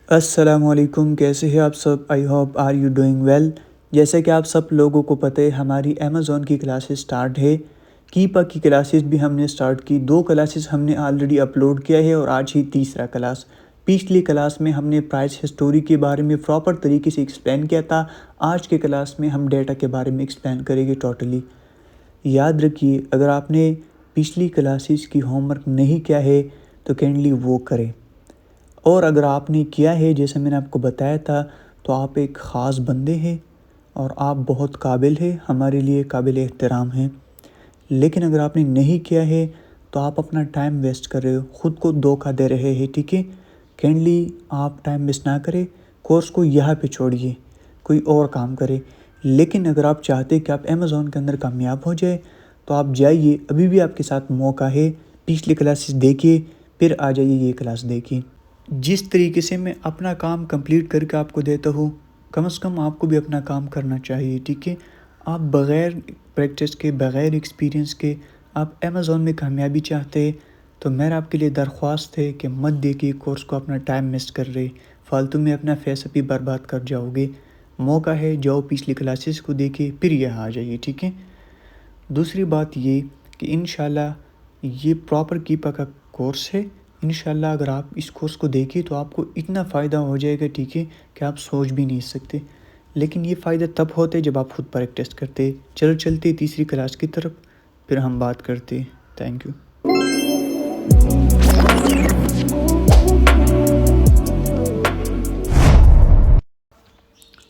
अस्सलामुअलैकुम, कैसे हैं आप सब? I hope are you doing well. जैसे कि आप सब लोगों को पता है, हमारी अमेज़ॉन की क्लासेस स्टार्ट है। कीपा की क्लासेस भी हमने स्टार्ट की। 2 क्लासेस हमने ऑलरेडी अपलोड किया है और आज ही तीसरा क्लास। पिछली क्लास में हमने प्राइस हिस्टोरी के बारे में प्रॉपर तरीके से एक्सप्लेन किया था। आज के क्लास में हम डेटा के बारे में एक्सप्लेन करेंगे टोटली। याद रखिए, अगर आपने पिछली क्लासेस की होमवर्क नहीं किया है तो काइंडली वो करें। और अगर आपने किया है, जैसे मैंने आपको बताया था, तो आप एक ख़ास बंदे हैं और आप बहुत काबिल हैं, हमारे लिए काबिल एहतराम हैं। लेकिन अगर आपने नहीं किया है तो आप अपना टाइम वेस्ट कर रहे हो, ख़ुद को धोखा दे रहे हैं, ठीक है? काइंडली आप टाइम वेस्ट ना करें, कोर्स को यहाँ पे छोड़िए, कोई और काम करें। लेकिन अगर आप चाहते हैं कि आप अमेज़ॉन के अंदर कामयाब हो जाए तो आप जाइए, अभी भी आपके साथ मौका है। पिछली क्लासेस देखिए, फिर आ जाइए ये क्लास देखिए। जिस तरीके से मैं अपना काम कंप्लीट करके आपको देता हूँ, कम से कम आपको भी अपना काम करना चाहिए, ठीक है? आप बग़ैर प्रैक्टिस के, बग़ैर एक्सपीरियंस के आप अमेज़ॉन में कामयाबी चाहते हैं, तो मेरा आपके लिए दरख्वास्त है कि मत देखिए कोर्स को, अपना टाइम वेस्ट कर रहे, फ़ालतू में अपना पैसा भी बर्बाद कर जाओगे। मौका है, जाओ पिछली क्लासेस को देखिए, फिर यहाँ आ जाइए, ठीक है? दूसरी बात ये कि इंशाल्लाह ये प्रॉपर कीपा का कोर्स है। इंशाल्लाह अगर आप इस कोर्स को देखिए तो आपको इतना फ़ायदा हो जाएगा, ठीक है, कि आप सोच भी नहीं सकते। लेकिन ये फ़ायदा तब होते जब आप खुद प्रैक्टिस करते। चलो चलते तीसरी क्लास की तरफ, फिर हम बात करते। Thank you.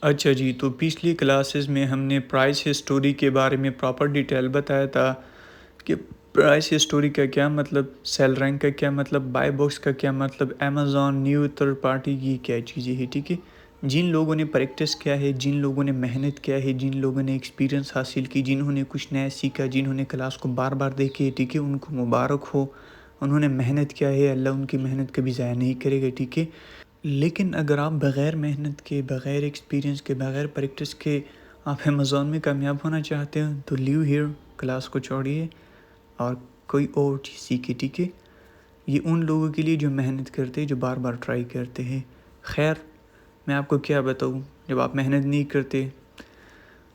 अच्छा जी, तो पिछली क्लासेस में हमने प्राइस हिस्टोरी के बारे में प्रॉपर डिटेल बताया था कि प्राइस हिस्टोरी का क्या मतलब, सेल रैंक का क्या मतलब, बाय बॉक्स का क्या मतलब, अमेज़ॉन न्यू थर्ड पार्टी की क्या चीज़ें हैं, ठीक है? जिन लोगों ने प्रैक्टिस किया है, जिन लोगों ने मेहनत किया है, जिन लोगों ने एक्सपीरियंस हासिल की, जिन्होंने कुछ नया सीखा, जिन्होंने क्लास को बार बार देखे, ठीक है, उनको मुबारक हो। उन्होंने मेहनत किया है, अल्लाह उनकी मेहनत कभी ज़ाया नहीं करेगा, ठीक है? लेकिन अगर आप बग़ैर मेहनत के, बग़ैर एक्सपीरियंस के, बग़ैर प्रैक्टिस के आप अमेज़ॉन में कामयाब होना चाहते हो तो लीव हियर, क्लास को छोड़िए और कोई और चीज़ सीखिए, ठीक है? ये उन लोगों के लिए जो मेहनत करते हैं, जो बार बार ट्राई करते हैं। खैर, मैं आपको क्या बताऊँ, जब आप मेहनत नहीं करते।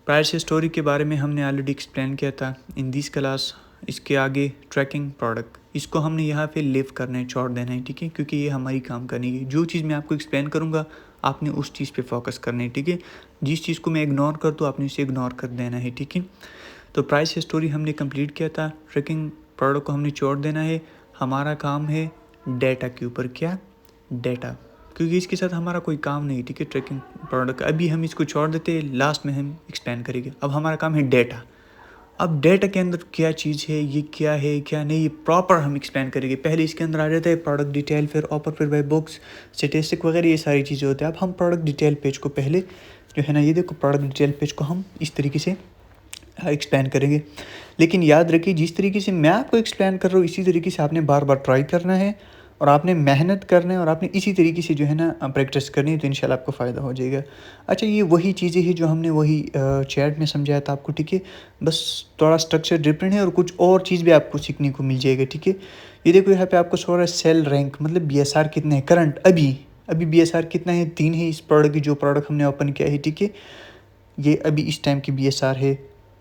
प्राइस हिस्टोरी के बारे में हमने ऑलरेडी एक्सप्लेन किया था इन दिस क्लास। इसके आगे ट्रैकिंग प्रोडक्ट, इसको हमने यहाँ पे लिव करना है, छोड़ देना है, ठीक है? क्योंकि ये हमारी काम करनी है। जो चीज़ मैं आपको एक्सप्लेन करूँगा, आपने उस चीज़ पे फोकस करना है, ठीक है? जिस चीज़ को मैं इग्नोर कर दूँ, आपने उसे इग्नोर कर देना है, ठीक है? तो प्राइस हिस्टोरी हमने कंप्लीट किया था, ट्रैकिंग प्रोडक्ट को हमने छोड़ देना है। हमारा काम है डेटा के ऊपर। क्या? डेटा, क्योंकि इसके साथ हमारा कोई काम नहीं, ठीक है? ट्रैकिंग प्रोडक्ट अभी हम इसको छोड़ देते हैं, लास्ट में हम एक्सप्लेन करेंगे। अब हमारा काम है डेटा। अब डेटा के अंदर क्या चीज़ है, ये क्या है, क्या नहीं, ये प्रॉपर हम एक्सप्लेन करेंगे। पहले इसके अंदर आ जाता है प्रोडक्ट डिटेल, फिर ऑफर, फिर बाय बुक्स, स्टैटिस्टिक वगैरह, ये सारी चीज़ें होती हैं। अब हम प्रोडक्ट डिटेल पेज को पहले जो है ना, ये देखो, प्रोडक्ट डिटेल पेज को हम इस तरीके से एक्सप्लेन करेंगे। लेकिन याद रखिए, जिस तरीके से मैं आपको एक्सप्लेन कर रहा हूँ, इसी तरीके से आपने बार बार ट्राई करना है और आपने मेहनत करना है और आपने इसी तरीके से जो है ना प्रैक्टिस करनी है, तो इंशाल्लाह आपको फ़ायदा हो जाएगा। अच्छा, ये वही चीज़ें हैं जो हमने वही चैट में समझाया था आपको, ठीक है? बस थोड़ा स्ट्रक्चर डिफरेंट है और कुछ और चीज़ भी आपको सीखने को मिल जाएगा, ठीक है? ये देखो, यहाँ पे आपको सो रहा है सेल रैंक, मतलब BSR कितना है करंट, अभी अभी BSR कितना है, 3 है इस प्रोडक्ट की, जो प्रोडक्ट हमने ओपन किया है, ठीक है? ये अभी इस टाइम की BSR है।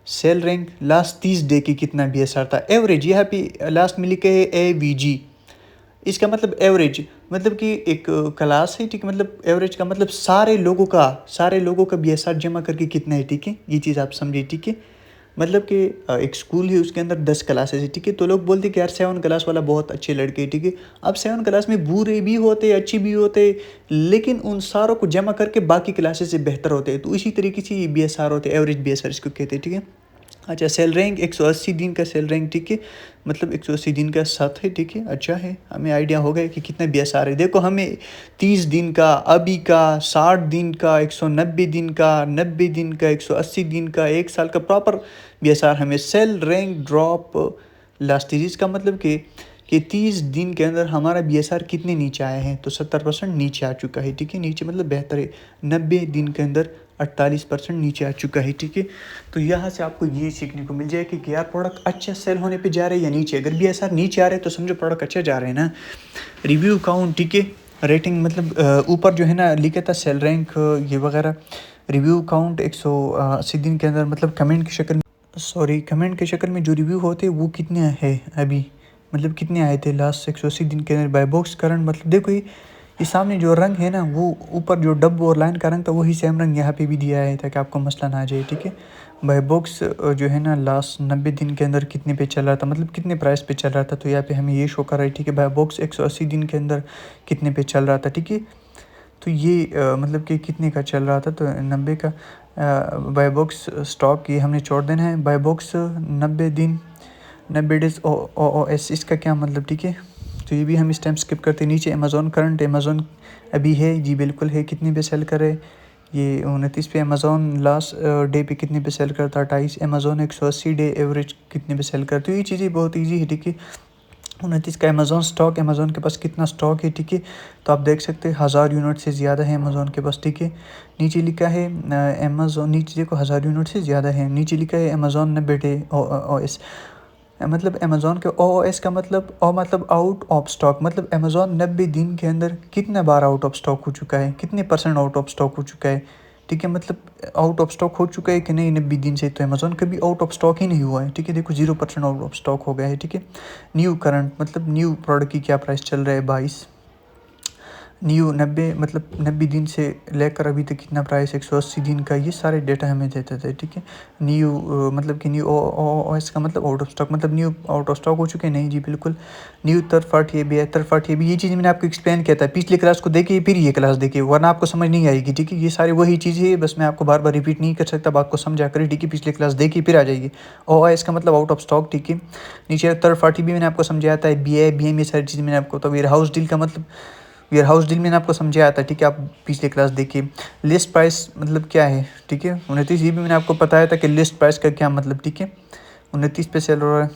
सेल रैंक लास्ट 30 डे की कितना BSR था, एवरेज यहाँ पे लास्ट में लिखा है AVG। इसका मतलब एवरेज, मतलब कि एक क्लास है, ठीक है? मतलब एवरेज का मतलब सारे लोगों का BSR जमा करके कितना है, ठीक है? ये चीज़ आप समझिए, ठीक है? मतलब कि एक स्कूल है, उसके अंदर 10 क्लासेस है, ठीक है? तो लोग बोलते हैं कि यार 7 क्लास वाला बहुत अच्छे लड़के, ठीक है? अब 7 क्लास में बुरे भी होते, अच्छे भी होते, लेकिन उन सारों को जमा करके बाकी क्लासेस से बेहतर होते हैं। तो इसी तरीके से ये BSR होते हैं, एवरेज BSR इसको कहते हैं, ठीक है? अच्छा, सेल रैंक 180 दिन का सेल रैंक, ठीक है? मतलब 180 दिन का 7 है, ठीक है? अच्छा है, हमें आइडिया हो गया कि कितना BSR है। देखो, हमें 30 दिन का, अभी का, 60 दिन का, 190 दिन का, 90 दिन का, 180 दिन का, 1 साल का प्रॉपर BSR हमें sale rank drop last series का मतलब कि 30 दिन के अंदर हमारा BSR कितने नीचे आया है, तो 70% नीचे आ चुका है, ठीक है? नीचे मतलब बेहतर है। 90 दिन के अंदर 48% नीचे आ चुका है, ठीक है? तो यहाँ से आपको ये सीखने को मिल जाएगा कि यार प्रोडक्ट अच्छा सेल होने पे जा रहे हैं या नीचे। अगर BSR नीचे आ रहे हैं तो समझो प्रोडक्ट अच्छा जा रहे हैं ना। रिव्यू काउंट, ठीक है? रेटिंग मतलब ऊपर जो है ना लिखा था सेल रैंक ये वगैरह, रिव्यू काउंट 180 दिन के अंदर, मतलब कमेंट के शक्ल में जो रिव्यू होते वो कितने हैं अभी, मतलब कितने आए थे लास्ट 180 दिन के अंदर बाय बॉक्स करंट। मतलब देखो ये सामने जो रंग है ना वो ऊपर जो डब और लाइन का रंग था वही सेम रंग यहाँ पे भी दिया है ताकि आपको मसला ना आ जाए, ठीक है। बाय बॉक्स जो है ना लास्ट 90 दिन के अंदर कितने पे चल रहा था, मतलब कितने प्राइस पे चल रहा था, तो यहाँ पे हमें ये शो कर रहा है, ठीक है। बाय बॉक्स 180 दिन के अंदर कितने पे चल रहा था, ठीक है। तो ये मतलब कि कितने का चल रहा था, तो 90 का बाय बॉक्स स्टॉक ये हमने छोड़ देना है। बाय बॉक्स 90 दिन 90 डेज ओ एस, इसका क्या मतलब, ठीक है। तो ये भी हम इस टाइम स्किप करते हैं। नीचे अमेज़ॉन करंट, अमेज़ॉन अभी है जी बिल्कुल है, कितने पे सेल करे, ये 29 पे। अमेज़ॉन लास्ट डे पे कितने पे सेल करता है, 28। अमेज़ॉन 180 डे एवरेज कितने पे सेल करती है। ये चीज़ें बहुत ईजी है, ठीक है। 29 का अमेज़ॉन स्टॉक, अमेज़ॉन के पास कितना स्टॉक है, ठीक है। तो आप देख सकते हैं 1000 यूनिट से ज़्यादा है अमेज़ॉन के पास, ठीक है। नीचे लिखा है अमेज़ॉन, नीचे देखो 1000 यूनिट से ज़्यादा है, नीचे लिखा है अमेज़ॉन 90 डे ओ एस, मतलब अमेज़ॉन के ओ एस का मतलब आउट ऑफ स्टॉक, मतलब अमेज़ॉन 90 दिन के अंदर कितना बार आउट ऑफ स्टॉक हो चुका है, कितने % आउट ऑफ स्टॉक हो चुका है, ठीक है। मतलब आउट ऑफ स्टॉक हो चुका है कि नहीं 90 दिन से, तो अमेज़ॉन कभी आउट ऑफ स्टॉक ही नहीं हुआ है, ठीक है। देखो 0% आउट ऑफ स्टॉक हो गया है, ठीक है। न्यू करंट मतलब न्यू प्रोडक्ट की क्या प्राइस चल रहा है 22। न्यू 90 मतलब 90 दिन से लेकर अभी तक कितना प्राइस 180 दिन का, ये सारे डेटा हमें देते थे, ठीक है। न्यू मतलब कि न्यू ओ एस का मतलब आउट ऑफ स्टॉक, मतलब न्यू आउट ऑफ स्टॉक हो चुके हैं, नहीं जी बिल्कुल। न्यू थर्ड पार्टी है भी है, थर्ड पार्टी है भी, ये चीज़ मैंने आपको एक्सप्लेन किया था पिछली क्लास को देखिए, फिर ये क्लास देखिए, वरना आपको समझ नहीं आएगी, ठीक है। ये सारी वही चीज़ें है, बस मैं आपको बार बार रिपीट नहीं कर सकता, बात को समझा कर, ठीक है। पिछली क्लास देखिए फिर आ जाएगी। ओ एस का मतलब आउट ऑफ स्टॉक, ठीक है। नीचे थर्ड पार्टी भी मैंने आपको समझाया था, बी एम, ये सारी चीज़ मैंने आपको, तो वेयर हाउस डील का मतलब वेयर हाउस डील मैंने आपको समझाया था, ठीक है। आप पिछले क्लास देखिए। लिस्ट प्राइस मतलब क्या है, ठीक है। 29 ये भी मैंने आपको बताया था कि लिस्ट प्राइस का क्या मतलब, ठीक है। 29 पे सेल हो रहा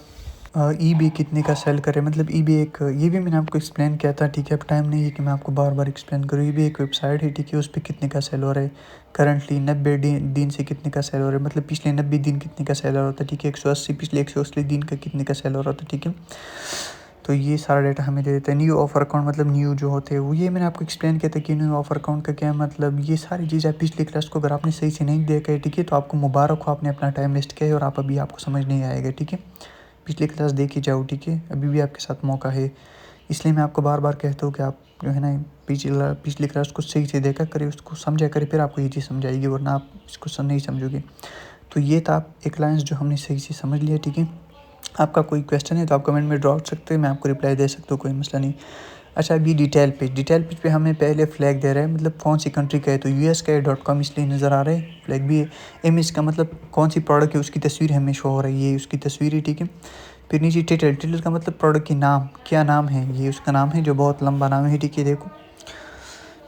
है। ई बी कितने का सेल करे, मतलब ई बी एक, ये भी मैंने आपको एक्सप्लेन किया था, ठीक है। अब टाइम नहीं है कि मैं आपको बार बार एक्सप्लेन करूँ। ई बी एक वेबसाइट है, ठीक है। उस पर कितने का सेल हो रहा है करंटली, 90 दिन से कितने का सेल हो रहा है, मतलब पिछले 90 दिन कितने का सेल हो रहा था, ठीक है। 180 पिछले 180 दिन का कितने का सेल हो रहा था, ठीक है। तो ये सारा डेटा हमें दे देता है। न्यू ऑफर अकाउंट मतलब न्यू जो होते हैं वो, ये मैंने आपको एक्सप्लेन किया था कि न्यू ऑफर अकाउंट का क्या मतलब, ये सारी चीज़ें आप पिछली क्लास को अगर आपने सही से नहीं देखा है, ठीक है, तो आपको मुबारक हो, आपने अपना टाइम वेस्ट किया है और आप अभी आपको समझ नहीं आएगा, ठीक है। पिछली क्लास देखी जाओ, ठीक है, अभी भी आपके साथ मौका है। इसलिए मैं आपको बार बार कहता हूँ कि आप जो है ना पिछली क्लास को सही से देखा करें, उसको समझा करें, फिर आपको ये चीज़ समझाएगी, वरना आप इसको नहीं समझोगे। तो ये था आप एक लाइन्स जो हमने सही से समझ लिया, ठीक है। आपका कोई क्वेश्चन है तो आप कमेंट में ड्रॉप सकते हैं, मैं आपको रिप्लाई दे सकता हूँ, कोई मसला नहीं। अच्छा अभी डिटेल पेज पे हमें पहले फ्लैग दे रहा है, मतलब कौन सी कंट्री का है, तो यूएस का है .com इसलिए नज़र आ रहा है, फ्लैग भी है। इमेज का मतलब कौन सी प्रोडक्ट है उसकी तस्वीर हमें शो हो रही है, उसकी तस्वीर है, ठीक है। फिर नीचे टाइटल का मतलब प्रोडक्ट की नाम, क्या नाम है, ये उसका नाम है जो बहुत लंबा नाम है, ठीक है, देखो।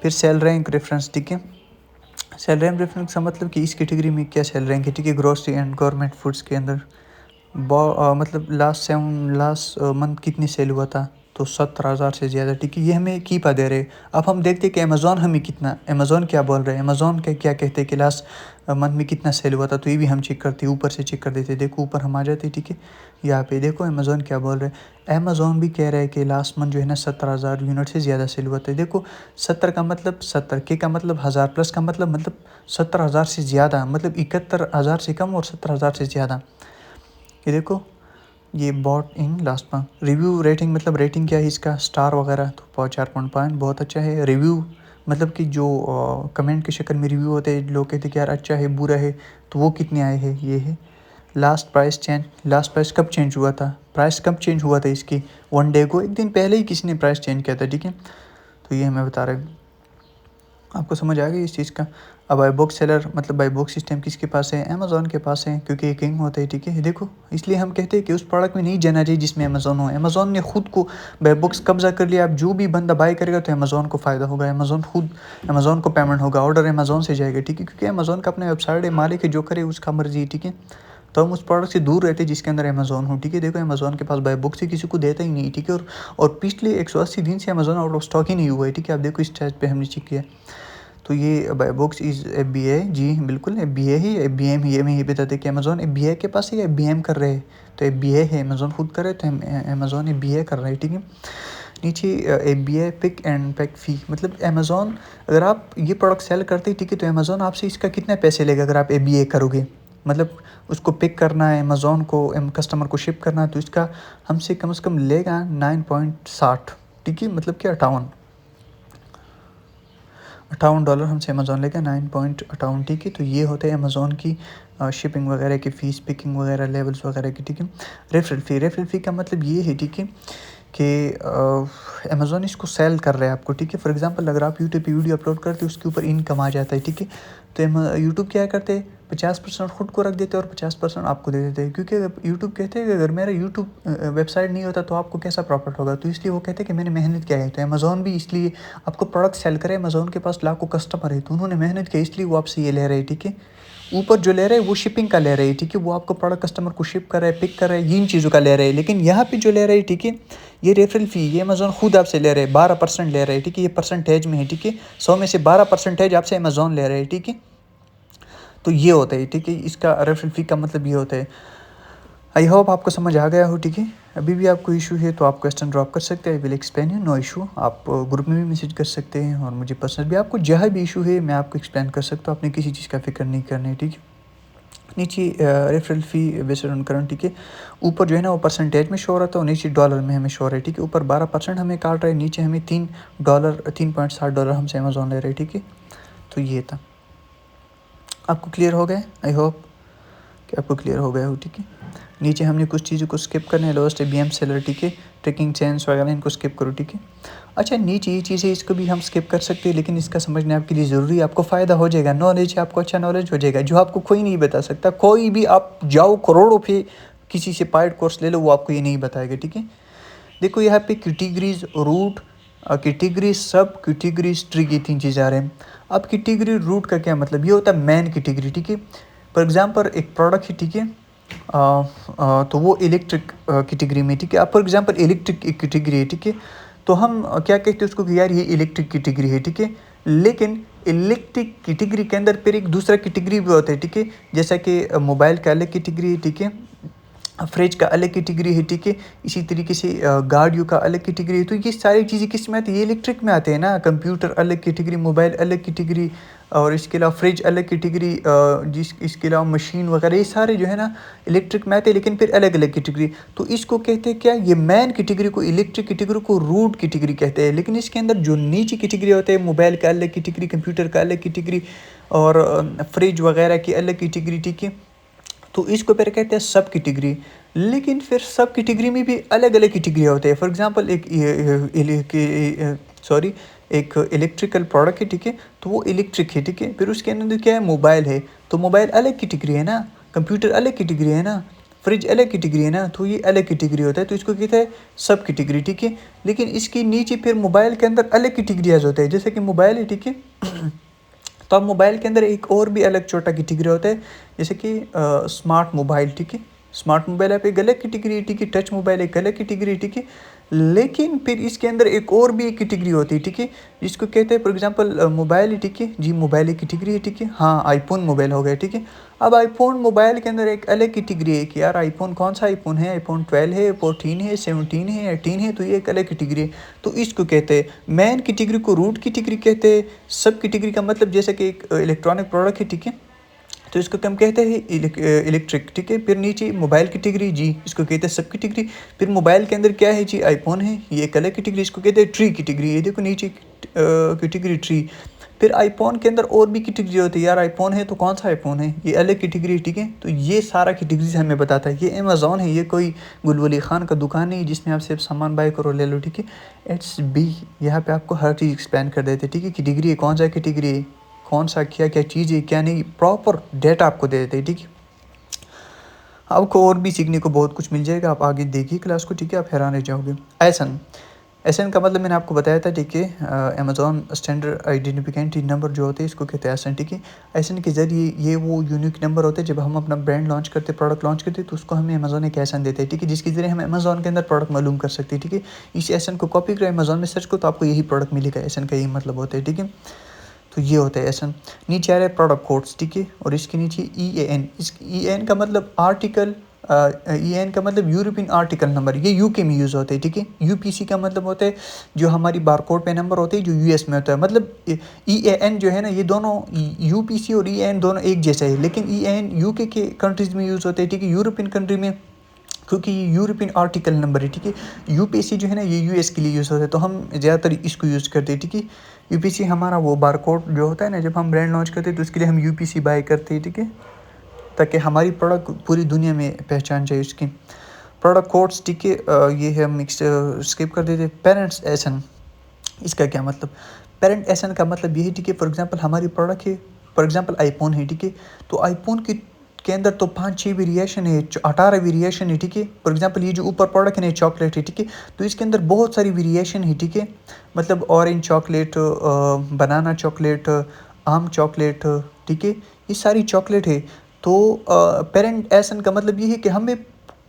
फिर सेल रैंक रेफरेंस, ठीक है। सेल रैंक रेफरेंस का मतलब कि इस कैटेगरी में क्या सेल रैंक है, ठीक है। ग्रोसरी एंड गवर्नमेंट फूड्स के अंदर मतलब लास्ट मंथ कितनी सेल हुआ था, तो 17,000 से ज़्यादा, ठीक है। ये हमें कीपा दे रहे। अब हम देखते हैं कि अमेज़ॉन हमें कितना, अमेज़ॉन क्या बोल रहे हैं, अमेज़ॉन का क्या कहते हैं कि लास्ट मंथ में कितना सेल हुआ था, तो ये भी हम चेक करते हैं, ऊपर से चेक कर देते, देखो ऊपर हम आ जाते, ठीक है। यहाँ पे देखो अमेज़ॉन क्या बोल रहे हैं, अमेज़ॉन भी कह रहा है कि लास्ट मंथ जो है ना 17,000 यूनिट से ज़्यादा सेल हुआ था। देखो 70 का मतलब 70 के का मतलब 1000 प्लस का मतलब 17,000 से ज़्यादा, मतलब 71,000 से कम और 17,000 से ज़्यादा। ये देखो ये bought in last month. Review rating मतलब रेटिंग क्या है इसका, स्टार वगैरह, तो 4.5 बहुत अच्छा है। रिव्यू मतलब कि जो कमेंट की शक्ल में रिव्यू होते हैं, लोग कहते हैं कि यार अच्छा है बुरा है, तो वो कितने आए हैं, ये है। लास्ट प्राइस कब चेंज हुआ था, प्राइस कब चेंज हुआ था इसकी, 1 डे को, एक दिन पहले ही किसी ने प्राइस चेंज किया था, ठीक है। तो ये हमें बता रहे हैं, आपको समझ आ गई इस चीज़ का। अब बाई बुक सेलर मतलब बाई बुक सिस्टम किसके पास है, अमेज़ॉन के पास है, क्योंकि ये किंग होता है, ठीक है। देखो इसलिए हम कहते हैं कि उस प्रोडक्ट में नहीं जाना चाहिए जिसमें अमेज़ॉन हो। अमेज़ॉन ने खुद को बाई बुक्स कब्जा कर लिया। अब जो भी बंदा बाय करेगा तो अमेज़ॉन को फ़ायदा होगा, अमेज़ॉन को पेमेंट होगा, ऑर्डर अमेज़ॉन से जाएगा, ठीक है, क्योंकि अमेज़ॉन का अपना वेबसाइट है, मालिक है, जो करे उसका मर्जी है, ठीक है। तो हम उस प्रोडक्ट से दूर रहते हैं जिसके अंदर अमेज़ॉन हो, ठीक है। देखो अमेज़ॉन के पास बाय बुक से किसी को देता ही नहीं, ठीक है। और पिछले 180 दिन से अमेज़ॉन आउट ऑफ स्टॉक ही नहीं हुआ है, ठीक है। आप देखो इस चैट पे हमने चेक किया, तो ये बाय बुक्स इज़ FBA, जी बिल्कुल FBA ही, FBM ही, हमें ये बताते कि अमेज़ॉन FBA के पास है या FBM कर रहे हैं, तो FBA है, अमेज़ॉन खुद कर रहे हैं, तो अमेज़ॉन FBA कर रहा है, ठीक है। नीचे ABA पिक एंड पैक फ़ी, मतलब अमेज़ॉन अगर आप ये प्रोडक्ट सेल करते हैं ठीक है, तो अमेज़ॉन आपसे इसका कितने पैसे लेगा अगर आप ABA करोगे, मतलब उसको पिक करना है अमेज़ॉन को, कस्टमर को शिप करना है, तो इसका हमसे कम से कम लेगा 9.60, ठीक है, मतलब कि $58 हमसे अमेज़ॉन लेगा 9.58, ठीक है। तो ये होते हैं अमेज़ॉन की शिपिंग वगैरह की फ़ीस, पिकिंग वगैरह, लेवल्स वगैरह की, ठीक है। रेफरल फ़ी का मतलब ये है, ठीक है, कि अमेज़ॉन इसको सेल कर रहा है आपको, ठीक है। फॉर एग्ज़ाम्पल अगर आप यूट्यूब पे वीडियो अपलोड करते हो उसके ऊपर इनकम आ जाता है, ठीक है। तो यूट्यूब क्या करते हैं, 50% खुद को रख देते हैं और 50% आपको दे देते हैं, क्योंकि यूट्यूब कहते हैं कि अगर मेरा यूट्यूब वेबसाइट नहीं होता तो आपको कैसा प्रॉफिट होगा, तो इसलिए वो कहते हैं कि मैंने मेहनत किया है। तो अमेज़ॉन भी इसलिए आपको प्रोडक्ट सेल करे, अमेज़ॉन के पास लाखों कस्टमर है, तो उन्होंने मेहनत की इसलिए वो आपसे ये ले रहे हैं, ठीक है। ऊपर जो ले रहे हैं वो शिपिंग का ले रहे हैं, ठीक है, वो आपको प्रोडक्ट कस्टमर को शिप कर रहे हैं, पिक कर रहे हैं, इन चीज़ों का ले रहे हैं। लेकिन यहाँ पे जो ले रहे हैं, ठीक है, ये रेफरल फ़ी ये अमेज़ॉन खुद आपसे ले रहे हैं, 12% ले रहे हैं, ठीक है, ये परसेंटेज में है, ठीक है, 100 में से 12% आपसे अमेज़ॉन ले रहे हैं, ठीक है। तो ये होता है, ठीक है, इसका रेफरल फ़ी का मतलब ये होता है। आई होप आपको समझ आ गया हो, ठीक है। अभी भी आपको इशू है तो आप क्वेश्चन ड्रॉप कर सकते हैं, I will explain you, no issue. आप ग्रुप में भी मैसेज कर सकते हैं और मुझे पर्सनल भी, आपको जहाँ भी इशू है मैं आपको एक्सप्लेन कर सकता हूँ, आपने किसी चीज़ का फिक्र नहीं करना है, ठीक है। नीचे referral fee based on current, ठीक है, ऊपर जो है ना वो परसेंटेज में शो रहता है और नीचे डॉलर में हमें शो है, ठीक है। ऊपर 12% हमें काट रहे हैं, नीचे हमें $3.60 हमसे अमेज़ॉन ले रहे हैं, ठीक है। तो ये था, आपको क्लियर हो गया, आई होप कि आपको क्लियर हो गया हो, ठीक है। नीचे हमने कुछ चीज़ों को स्किप करने, लोएस्ट BM सेलर, ठीक है, ट्रैकिंग चेन्स वगैरह इनको स्किप करो, ठीक है। अच्छा, नीचे ये चीज़ें इसको भी हम स्किप कर सकते हैं, लेकिन इसका समझना आपके लिए ज़रूरी है, आपको फ़ायदा हो जाएगा, नॉलेज है, आपको अच्छा नॉलेज हो जाएगा, जो आपको कोई नहीं बता सकता। कोई भी आप जाओ करोड़ों पे किसी से पाइड कोर्स ले लो, वो आपको ये नहीं बताएगा, ठीक है। देखो यहाँ पे कैटेगरीज, रूट, कैटेगरी, सब कैटेगरीज, ट्री, ये 3 चीज़ें आ रहे हैं। अब कैटेगरी रूट का क्या मतलब, ये होता है मेन कैटेगरी, ठीक है। फॉर एग्जांपल एक प्रोडक्ट है, ठीक है, तो वो इलेक्ट्रिक कैटेगरी में, ठीक है। अब फॉर एग्जांपल इलेक्ट्रिक एक कैटेगरी है, ठीक है, तो हम क्या कहते हैं उसको कि यार ये इलेक्ट्रिक कैटेगरी है, ठीक है। लेकिन इलेक्ट्रिक कैटेगरी के अंदर फिर एक दूसरा कैटेगरी भी होता है, ठीक है, जैसा कि मोबाइल का अलग कैटेगरी है, ठीक है, फ्रिज का अलग कैटेगरी है, ठीक है, इसी तरीके से गाड़ियों का अलग कैटेगरी है। तो ये सारी चीज़ें किस में आती है, ये इलेक्ट्रिक में आते हैं ना। कंप्यूटर अलग कैटेगरी, मोबाइल अलग कैटेगरी, और इसके अलावा फ्रिज अलग कैटेगरी, इसके अलावा मशीन वगैरह, ये सारे जो है ना इलेक्ट्रिक में आते हैं, लेकिन फिर अलग अलग कैटेगरी। तो इसको कहते हैं क्या, ये मेन कैटेगरी को, इलेक्ट्रिक कैटेगरी को रूट कैटेगरी कहते हैं। लेकिन इसके अंदर जो नीचे कैटेगरी होते हैं, मोबाइल का अलग कैटेगरी, कंप्यूटर का अलग कैटेगरी, और फ्रिज वगैरह की अलग कैटेगरी, ठीक है, तो इसको फिर कहते हैं सब कैटेगरी। लेकिन फिर सब कैटेगरी में भी अलग अलग कैटेगरी होते हैं। फॉर एग्जांपल एक इलेक्ट्रिकल प्रोडक्ट है, ठीक है, तो वो इलेक्ट्रिक है, ठीक है, फिर उसके अंदर क्या है, मोबाइल है, तो मोबाइल अलग कैटेगरी है ना, कंप्यूटर अलग कैटेगरी है ना, फ्रिज अलग कैटेगरी है ना, तो ये अलग कैटेगरी होता है, तो इसको कहते हैं सब कैटेगरी, ठीक है। लेकिन इसके नीचे फिर मोबाइल के अंदर अलग कैटेगरीज होते हैं, जैसे कि मोबाइल है, ठीक है, तो अब मोबाइल के अंदर एक और भी अलग छोटा कैटेगरी होता है, जैसे कि स्मार्ट मोबाइल, ठीक है, स्मार्ट मोबाइल आप एक अलग कैटेगरी, ठीक है, टच मोबाइल एक अलग कैटेगरी, ठीक है। लेकिन फिर इसके अंदर एक और भी एक कैटेगरी होती है, ठीक है, जिसको कहते हैं फॉर एग्जांपल मोबाइल है, ठीक है, जी मोबाइल एक कैटेगरी है, ठीक है, हाँ आईफोन मोबाइल हो गया, ठीक है। अब आईफोन मोबाइल के अंदर एक अलग कैटेगरी है कि यार आईफोन कौन सा आईफोन है, आईफोन 12 है, 14 है, 17 है, 18 है, तो ये एक अलग कैटेगरी है। तो इसको कहते हैं मेन कैटेगरी को रूट कैटेगरी कहते हैं। सब कैटेगरी का मतलब जैसे कि एक इलेक्ट्रॉनिक प्रोडक्ट है, ठीक है, तो इसको हम कहते हैं इलेक्ट्रिक, ठीक है। फिर नीचे मोबाइल कैटेगरी, जी इसको कहते हैं सब कैटेगरी। फिर मोबाइल के अंदर क्या है जी, आईफोन है, ये एक अलग कैटेगरी, इसको कहते हैं ट्री कैटेगरी, ये देखो नीचे कैटेगरी ट्री। फिर आईफोन के अंदर और भी कैटेगरी होती है, यार आईफोन है तो कौन सा आईफोन है, ये अलग कैटेगरी, ठीक है। तो ये सारा कैटेगरीज हमें बताता है। ये अमेज़ॉन है, ये कोई गुलवली खान का दुकान नहीं जिसमें आप सिर्फ सामान बाय करो ले लो, ठीक है। इट्स बी, यहाँ पे आपको हर चीज़ एक्सप्लेन कर देते हैं, ठीक है। कैटेगरी है, कौन सा कैटेगरी है, कौन सा क्या क्या चीज़ है, क्या नहीं, प्रॉपर डेटा आपको दे देते हैं, ठीक है। आपको और भी सीखने को बहुत कुछ मिल जाएगा, आप आगे देखिए क्लास को, ठीक है, आप हैरान रह जाओगे। एसन का मतलब मैंने आपको बताया था, ठीक है, अमेज़ॉन स्टैंडर्ड आइडेंटिफिकेशन नंबर जो होते हैं इसको कहते हैं एसन, ठीक है। एसन के ज़रिए ये वो यूनिक नंबर होते हैं, जब हम अपना ब्रांड लॉन्च करते, प्रोडक्ट लॉन्च करते, तो उसको हमें अमेज़ॉन एक एसन देते हैं, ठीक है, जिसके ज़रिए हम अमेज़ॉन के अंदर प्रोडक्ट मालूम कर सकते हैं, ठीक है। इस एसन को कॉपी करें, अमेज़ॉन में सर्च करो तो आपको यही प्रोडक्ट मिलेगा, एसन का यही मतलब होता है, ठीक है। तो ये होता है एसन। नीचे आ रहा है प्रोडक्ट कोड्स, ठीक है, और इसके नीचे EAN, इस EAN का मतलब आर्टिकल EAN का मतलब यूरोपियन आर्टिकल नंबर, ये यूके में यूज़ होते हैं, ठीक है। यूपीसी का मतलब होता है जो हमारी बारकोड पे नंबर होते हैं जो यूएस में होता है। मतलब EAN जो है ना, ये दोनों यूपीसी और EAN दोनों एक जैसा है, लेकिन EAN यूके के कंट्रीज़ में यूज़ होते हैं, ठीक है। यूरोपियन कंट्री में, क्योंकि ये यूरोपियन आर्टिकल नंबर है, ठीक है। यूपीसी जो है ना ये यूएस के लिए यूज़ होता है, तो हम ज़्यादातर इसको यूज़ करते हैं, ठीक है। यूपीसी हमारा वो बारकोड जो होता है ना, जब हम ब्रांड लॉन्च करते हैं तो उसके लिए हम यूपीसी बाय करते हैं, ठीक है, ताकि हमारी प्रोडक्ट पूरी दुनिया में पहचान जाए उसकी। प्रोडक्ट कोड्स, ठीक है, ये है, हम स्किप कर देते। पेरेंट्स एसन, इसका क्या मतलब? पेरेंट एसन का मतलब ये है, ठीक है, फॉर एग्जांपल हमारी प्रोडक्ट है, फॉर एग्जांपल आईफोन है, ठीक है, तो आईफोन के अंदर तो 5-6 वेरिएशन है, 18 वेरिएशन है, ठीक है। फॉर एग्जांपल ये जो ऊपर प्रोडक्ट है चॉकलेट है, ठीक है, तो इसके अंदर बहुत सारी वेरिएशन है, ठीक है। मतलब ऑरेंज चॉकलेट, बनाना चॉकलेट, आम चॉकलेट, ठीक है, ये सारी चॉकलेट है। तो पेरेंट एसन का मतलब ये है कि हमें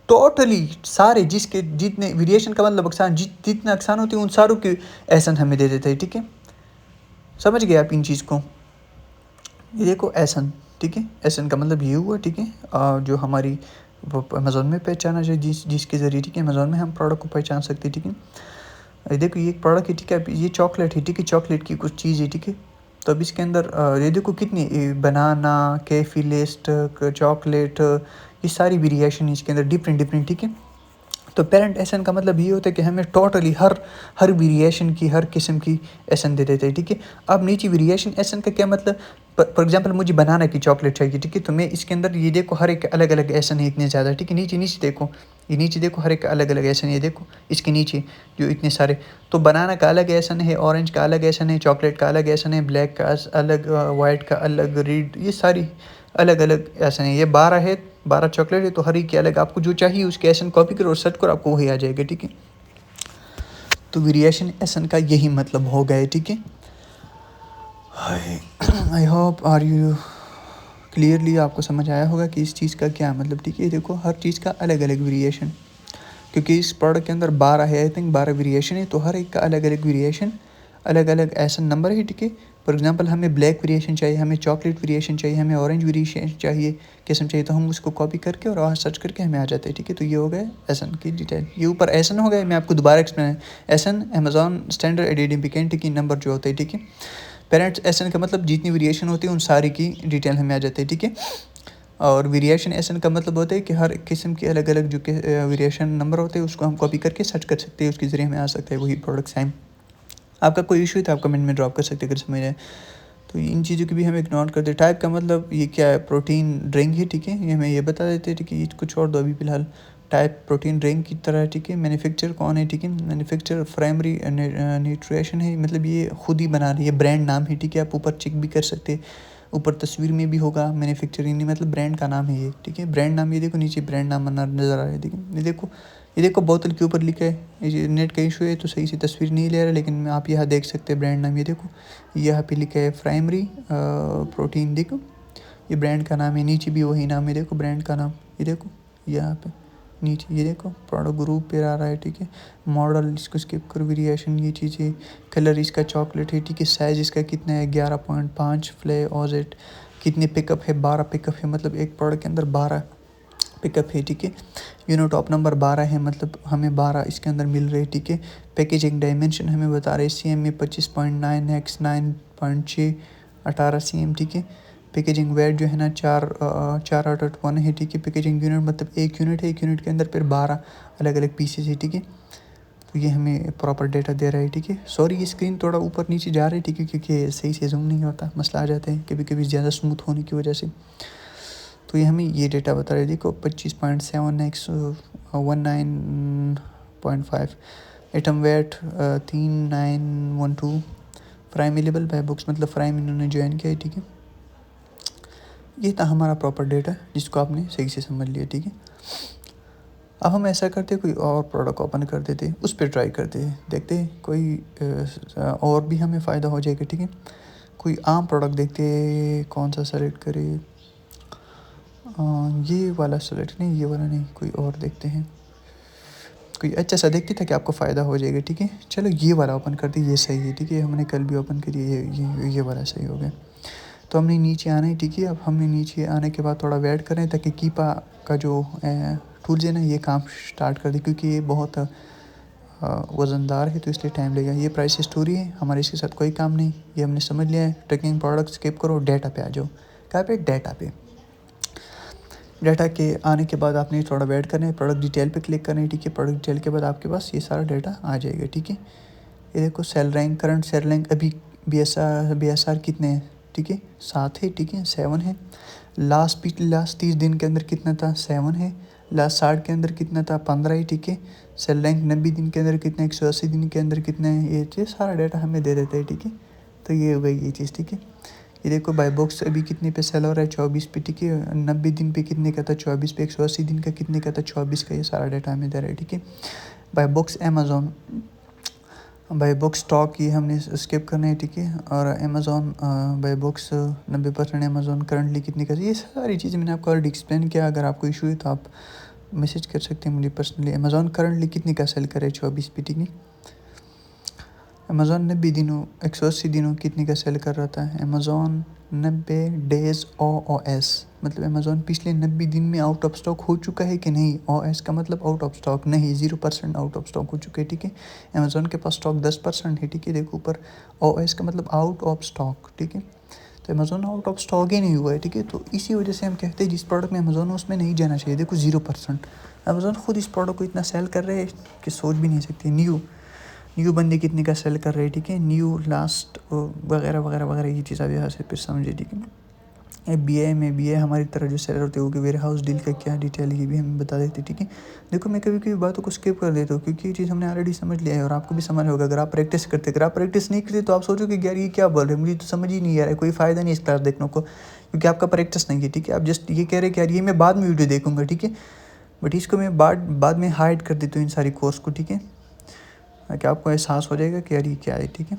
टोटली सारे जिसके जितने वेरिएशन का मतलब अकसान, जितने अकसान होते हैं उन सारों के एसन हमें दे देते हैं, ठीक है। समझ गए आप इन चीज़ को? ये देखो एसन, ठीक है, एसन का मतलब ये हुआ, ठीक है, जो हमारी अमेज़ोन में पहचाना जाए, जिसके ज़रिए, ठीक है, अमेज़ोन में हम प्रोडक्ट को पहचान सकते हैं, ठीक है। ये देखो ये एक प्रोडक्ट है, ठीक है, ये चॉकलेट है, ठीक है, चॉकलेट की कुछ चीज़ है, ठीक है। तो अब इसके अंदर ये देखो कितनी बनाना, कैफी लेस्ट, चॉकलेट, ये सारी वेरिएशन इसके अंदर डिफरेंट डिफरेंट, ठीक है। तो पेरेंट एसन का मतलब ये होता है कि हमें टोटली हर वेरिएशन की, हर किस्म की एसन दे देते हैं, ठीक है। अब नीचे वेरिएशन एसन का क्या मतलब? फॉर एग्जांपल मुझे बनाना की चॉकलेट चाहिए, ठीक है, तो मैं इसके अंदर ये देखो हर एक अलग अलग एसन है, इतने ज़्यादा, ठीक है। नीचे नीचे देखो, ये नीचे देखो हर एक अलग अलग एसन, ये देखो इसके नीचे जो इतने सारे। तो बनाना का अलग एसन है, ऑरेंज का अलग एसन है, चॉकलेट का अलग एसन है, ब्लैक का अलग, वाइट का अलग, रेड, ये सारी अलग अलग एसन है। ये 12 है, 12 चॉकलेट है, तो हर एक के अलग, आपको जो चाहिए उसके एसन कॉपी करो और सर्च करो, आपको वही आ जाएगा, ठीक है। तो वेरिएशन एसन का यही मतलब हो गया, ठीक है। I hope are you clearly आपको समझ आया होगा कि इस चीज़ का क्या मतलब, ठीक है। देखो हर चीज़ का अलग अलग वेरिएशन, क्योंकि इस प्रोडक्ट के अंदर 12 है, आई थिंक 12 वेरिएशन है, तो हर एक का अलग अलग वेरिएशन, अलग अलग एसन नंबर है, ठीक है। फॉर एग्जांपल हमें ब्लैक वेरिएशन चाहिए, हमें चॉकलेट वेरिएशन चाहिए, हमें ऑरेंज वेरिएशन चाहिए, किस्म चाहिए, तो हम उसको कॉपी करके और वहाँ सर्च करके हमें आ जाते हैं, ठीक है। तो ये हो गया एसन की डिटेल। ये ऊपर एसन हो गया, मैं आपको दोबारा एक्सप्लेन, एसन अमेज़ॉन स्टैंडर्ड आइडेंटिफिकेशन की नंबर जो होते हैं, ठीक है। पेरेंट्स एसन का मतलब जितनी वेरिएशन होती है उन सारी की डिटेल हमें आ जाती है, ठीक है। और वेरिएशन एसन का मतलब होता है कि हर किस्म की अलग अलग जो वेरिएशन नंबर होते हैं उसको हम कॉपी करके सर्च कर सकते हैं, उसके ज़रिए हमें आ सकता है वही प्रोडक्ट सेम। आपका कोई इशू है तो आप कमेंट में ड्रॉप कर सकते हैं अगर समझ आए। तो इन चीज़ों की भी हम इग्नोर करते। टाइप का मतलब ये क्या है? प्रोटीन ड्रिंक है, ठीक है, ये हमें ये बता देते हैं, ठीक है। कुछ और दो अभी फिलहाल। टाइप प्रोटीन ड्रिंक की तरह है, ठीक है। मैन्युफैक्चर कौन है, ठीक है, मैन्युफैक्चर प्राइमरी न्यूट्रिशन है, मतलब ये खुद ही बना रही है, ब्रांड नाम है, ठीक है। आप ऊपर चेक भी कर सकते हैं, ऊपर तस्वीर में भी होगा मैन्युफैक्चरिंग, मतलब ब्रांड का नाम है ये, ठीक है। ब्रांड नाम ये देखो नीचे ब्रांड नाम नज़र आ रहा है, ठीक है। ये देखो बोतल के ऊपर लिखा है, ये नेट का इशू है तो सही से तस्वीर नहीं ले रहा, लेकिन आप यहाँ देख सकते हैं ब्रांड नाम, ये देखो यहाँ पे लिखा है प्राइमरी प्रोटीन, देखो ये ब्रांड का नाम है। नीचे भी वही नाम है, देखो ब्रांड का नाम, ये देखो यहाँ पे नीचे, ये देखो प्रोडक्ट ग्रुप पे आ रहा है, ठीक है। मॉडल इसको स्किप करो, वेरिएशन ये चीज़ें, कलर इसका चॉकलेट है, ठीक है। साइज़ इसका कितना है 11.5, फ्ले ऑजेट कितने पिकअप है 12 पिकअप है, मतलब एक प्रोडक्ट के अंदर 12 पिकअप है, ठीक है। यूनिट टॉप नंबर 12 है, मतलब हमें 12 इसके अंदर मिल रहे हैं, ठीक है। पैकेजिंग डायमेंशन हमें बता रहे हैं CM में 25.9 x 9.6 18 CM, ठीक है। पैकेजिंग वेट जो है ना 4/1 है, ठीक है। पैकेजिंग यूनिट मतलब एक यूनिट है, एक यूनिट के अंदर फिर 12 अलग अलग पीसेस है, ठीक है। तो ये हमें प्रॉपर डेटा दे रहा है, ठीक है। सॉरी ये स्क्रीन थोड़ा ऊपर नीचे जा रही है, ठीक है, क्योंकि सही से जूम नहीं होता, मसला आ जाता है कभी कभी ज़्यादा स्मूथ होने की वजह से। तो ये हमें ये डेटा बता रहे, देखो 25.7 x 19.5 item weight 3912 prime level buy books, मतलब प्राइम इन्होंने ज्वाइन किया है, ठीक है। ये था हमारा प्रॉपर डेटा जिसको आपने सही से समझ लिया, ठीक है। अब हम ऐसा करते कोई और प्रोडक्ट ओपन कर देते, उस पर ट्राई करते, देखते कोई और भी हमें फ़ायदा हो जाएगा, ठीक है। कोई आम प्रोडक्ट देखते, कौन सा सेलेक्ट करे, ये वाला सेलेक्ट नहीं, ये वाला नहीं, कोई और देखते हैं, कोई अच्छा सा देखते ताकि आपको फ़ायदा हो जाएगा, ठीक है। चलो ये वाला ओपन करते, ये सही है, ठीक है। हमने कल भी ओपन करी, ये वाला सही हो गया। तो हमने नीचे आना है, ठीक है। अब हमने नीचे आने के बाद थोड़ा वेट करें ताकि कीपा का जो टूल्स है ना ये काम स्टार्ट कर दे, क्योंकि ये बहुत वज़नदार है तो इसलिए टाइम लगेगा। ये प्राइस हिस्टोरी है, हमारे इसके साथ कोई काम नहीं, ये हमने समझ लिया है। ट्रैकिंग प्रोडक्ट स्किप करो, डेटा पे आ जाओ। कहाँ पे? डेटा पे। डेटा के आने के बाद आपने थोड़ा वेट करना है, प्रोडक्ट डिटेल पे क्लिक करना है, ठीक है। प्रोडक्ट डिटेल के बाद आपके पास ये सारा डेटा आ जाएगा, ठीक है। ये देखो sale rank, current sale rank अभी BSR कितने हैं, ठीक है, 7 है, ठीक है, 7 है। लास्ट 30 दिन के अंदर कितना था? 7 है। लास्ट 60 के अंदर कितना था? 15 है, ठीक है। सेल रैंक 90 दिन के अंदर कितना है, 180 दिन के अंदर कितना है, ये चीज़ सारा डाटा हमें दे देता है, ठीक है। तो ये हो गई ये चीज़, ठीक है। ये देखो बाय बॉक्स अभी कितने पे सेल हो रहा है? 24 पे, ठीक है। 90 दिन पे कितने का था? 24 पे। 180 दिन का कितने का था? 24 का। ये सारा डाटा हमें दे रहा है, ठीक है। Buy box Amazon, buy box stock ये हमने स्किप करना है, ठीक है। और Amazon buy box 90% Amazon currently कितने का, ये सारी चीज़ें मैंने आपको ऑलरेडी एक्सप्लेन किया। अगर आपको इशू है तो आप मैसेज कर सकते हैं मुझे पर्सनली। अमेज़ॉन करंटली कितने का सेल करे? 24 पे, ठीक है। अमेज़ॉन 90 दिनों 180 दिनों कितने का सेल कर रहा था? अमेज़ॉन 90 डेज़ OOS, मतलब अमेज़ॉन पिछले 90 दिन में आउट ऑफ स्टॉक हो चुका है कि नहीं। OS का मतलब आउट ऑफ स्टॉक नहीं, 0% आउट ऑफ स्टॉक हो चुके हैं, ठीक है। अमेज़ॉन के पास स्टॉक 10% है, ठीक है। देखो ऊपर OS का मतलब आउट ऑफ स्टॉक, ठीक है। तो अमेज़ॉन आउट ऑफ स्टॉक ही नहीं हुआ है, ठीक है। तो इसी वजह से हम कहते हैं जिस प्रोडक्ट में अमेज़ॉन उसमें नहीं जाना चाहिए। देखो 0%, अमेज़ॉन खुद इस प्रोडक्ट को इतना सेल कर रहे हैं कि सोच भी नहीं सकते। न्यू बंदे कितने का सेल कर रहे हैं, ठीक है। न्यू लास्ट वगैरह वगैरह वगैरह ये चीज़ आप यहाँ से फिर समझे, ठीक है। BI हमारी तरह जो सेलर होते हैं वो वेयर हाउस डील का क्या डिटेल ये भी हमें बता देते, ठीक है। देखो मैं कभी कभी बातों को स्किप कर देता हूँ क्योंकि ये चीज़ हमने ऑलरेडी समझ लिया है और आपको भी समझ होगा अगर आप प्रैक्टिस करते। अगर आप प्रैक्टिस नहीं करते तो आप सोचोगे कि यार ये क्या बोल रहे हैं, मुझे तो समझ ही नहीं आ रहा है, कोई फ़ायदा नहीं इस क्लास देखने को, क्योंकि आपका प्रैक्टिस नहीं है, ठीक है। आप जस्ट ये कह रहे हैं कि यार ये मैं बाद में वीडियो देखूँगा, ठीक है। बट इसको मैं बाद में हाइड कर देता हूँ इन सारी कोर्स को, ठीक है, ताकि आपको एहसास हो जाएगा कि यार ये क्या है, ठीक है।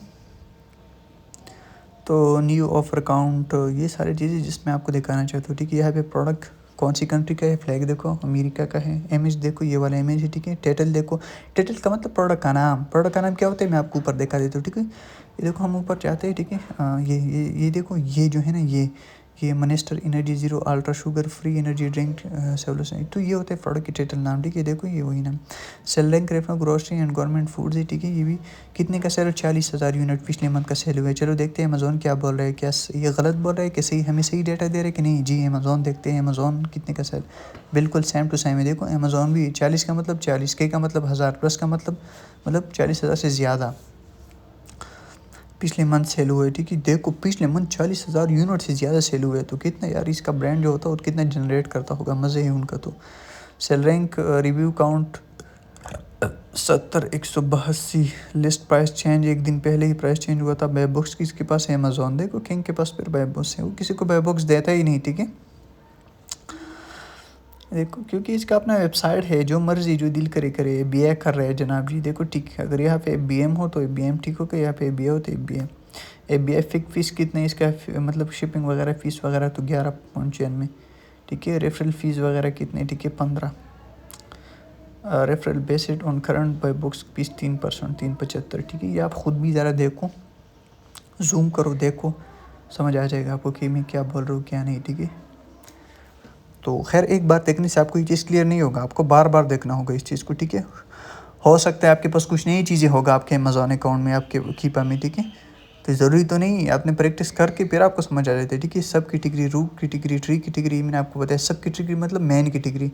तो न्यू ऑफर काउंट ये सारी चीज़ें जिसमें आपको दिखाना चाहता हूँ, ठीक है। यहाँ पे प्रोडक्ट कौन सी कंट्री का है, फ्लैग देखो अमेरिका का है। इमेज देखो ये वाला इमेज है, ठीक है। टाइटल देखो, टाइटल का मतलब प्रोडक्ट का नाम, प्रोडक्ट का नाम क्या होता है मैं आपको ऊपर दिखा देता हूँ, ठीक है। ये देखो हम ऊपर चाहते हैं, ठीक है। ये देखो ये जो है ना ये Monster energy zero ultra sugar free energy drink solution, तो ये होता है प्रोडक्ट की टाइटल नाम, ठीक है। देखो ये वही नाम। Sale rank refer grocery and government foods है, ठीक है। ये भी कितने का सेल? 40,000 यूनिट पिछले मंथ का सेल हुआ है। चलो देखते हैं अमेज़ॉन क्या बोल रहा है, क्या ये गलत बोल रहा है कि सही, हमें सही डेटा दे रहा है कि नहीं। जी अमेज़ॉन देखते हैं, अमेज़ॉन कितने का सेल, बिल्कुल सेम टू सेम है। देखो अमेज़ॉन भी 40 का मतलब 40 के का मतलब 1000 प्लस का मतलब 40,000 से ज़्यादा पिछले मंथ सेल हुए, ठीक है। देखो पिछले मंथ 40,000 यूनिट से ज़्यादा सेल हुए, तो कितना यार इसका ब्रांड जो होता है वो कितना जनरेट करता होगा, मज़े है उनका। तो sale rank review count 70,182, list price change एक दिन पहले ही प्राइस चेंज हुआ था। बाय बॉक्स किसके पास है? अमेज़ॉन। देखो किंग के पास फिर बाय बॉक्स है, वो किसी को बाय बॉक्स देता ही नहीं, ठीक है। देखो क्योंकि इसका अपना वेबसाइट है, जो मर्जी जो दिल करे करे। BI कर रहे हैं जनाब जी, देखो ठीक है। अगर यहाँ पे BM हो तो BM ठीक होगा, यहाँ पे BI हो तो BI। BI फिक फीस कितना है इसका, मतलब शिपिंग वगैरह फ़ीस वगैरह तो 11.96, ठीक है। रेफरल फ़ीस वगैरह कितने, ठीक है, 15। Referral based on current by books fees 3%, 3.75, ठीक है। ये आप ख़ुद भी ज़रा देखो, जूम करो, देखो, समझ आ जाएगा आपको कि मैं क्या बोल रहा हूँ क्या नहीं, ठीक है। तो खैर एक बार देखने से आपको ये चीज़ क्लियर नहीं होगा, आपको बार बार देखना होगा इस चीज़ को, ठीक है। हो सकता है आपके पास कुछ नई चीज़ें होगा आपके अमेज़ॉन अकाउंट में, आपके कीपा में, ठीक है। तो ज़रूरी तो नहीं, आपने प्रैक्टिस करके फिर आपको समझ आ जाता है, ठीक है। Sub category, root category, tree category मैंने आपको बताया। सब कैटेगरी मतलब मेन कैटेगरी,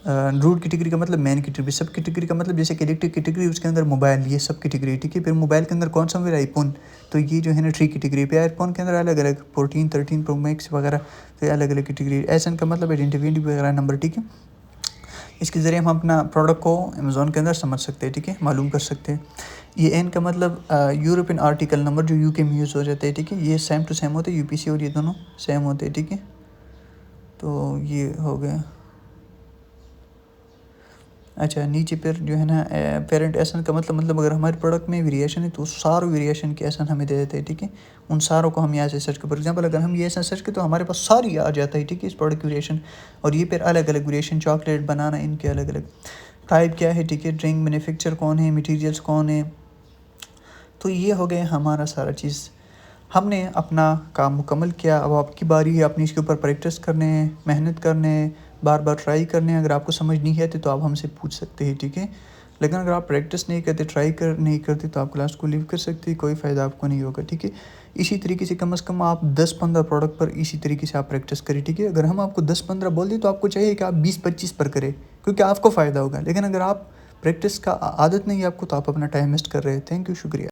रूट कैटेगरी का मतलब मेन कैटेगरी। सब कैटेगरी का मतलब जैसे कि इलेक्ट्रिक कैटेगरी, उसके अंदर मोबाइल, ये सब कैटेगरी, ठीक है। फिर मोबाइल के अंदर कौन सा मेरा आईफोन, तो ये जो है ना ट्री कैटेगरी पे। आईफोन के अंदर अलग अलग 14, 13 प्रो मैक्स वगैरह, तो ये अलग अलग कैटेगरी। एसन का मतलब आइडेंटिटी वगैरह नंबर, ठीक है। इसके ज़रिए हम अपना प्रोडक्ट को अमेज़ॉन के अंदर समझ सकते हैं, ठीक है, मालूम कर सकते हैं। ये एन का मतलब यूरोपियन आर्टिकल नंबर, जो यूके में यूज़ हो जाता है, ठीक है। ये सेम टू सेम होते हैं, UPC और ये दोनों सेम होते हैं, ठीक है। तो ये हो गया। अच्छा नीचे पर जो है ना पेरेंट एसन का मतलब अगर हमारे प्रोडक्ट में वेरिएशन है तो सारों वेरिएशन के एसन हमें दे देते हैं, ठीक है। उन सारों को हम यहाँ से सर्च कर, फॉर एग्जांपल अगर हम ये एसन सर्च करें तो हमारे पास सारी आ जाता है, ठीक है, इस प्रोडक्ट की वेरिएशन। और ये फिर अलग अलग वेरिएशन, चॉकलेट, बनाना, इनके अलग अलग टाइप क्या है, ठीक है। ड्रिंक मैन्युफैक्चर कौन है, मटीरियल्स कौन है, तो ये हो गया हमारा सारा चीज़। हमने अपना काम मुकम्मल किया, अब आपकी बारी है अपनी इसके ऊपर प्रैक्टिस करने, मेहनत करने, बार-बार ट्राई करने। अगर आपको समझ नहीं आती तो आप हमसे पूछ सकते हैं, ठीक है? लेकिन अगर आप प्रैक्टिस नहीं करते, ट्राई कर नहीं करते तो आप क्लास को लीव कर सकते हैं, कोई फ़ायदा आपको नहीं होगा, ठीक है? इसी तरीके से कम से कम आप 10-15 प्रोडक्ट पर इसी तरीके से आप प्रैक्टिस करें, ठीक है? अगर हम आपको 10-15 बोल दें तो आपको चाहिए कि आप 20-25 पर करें, क्योंकि आपको फ़ायदा होगा। लेकिन अगर आप प्रैक्टिस का आदत नहीं है आपको तो आप अपना टाइम वेस्ट कर रहे हैं। थैंक यू, शुक्रिया।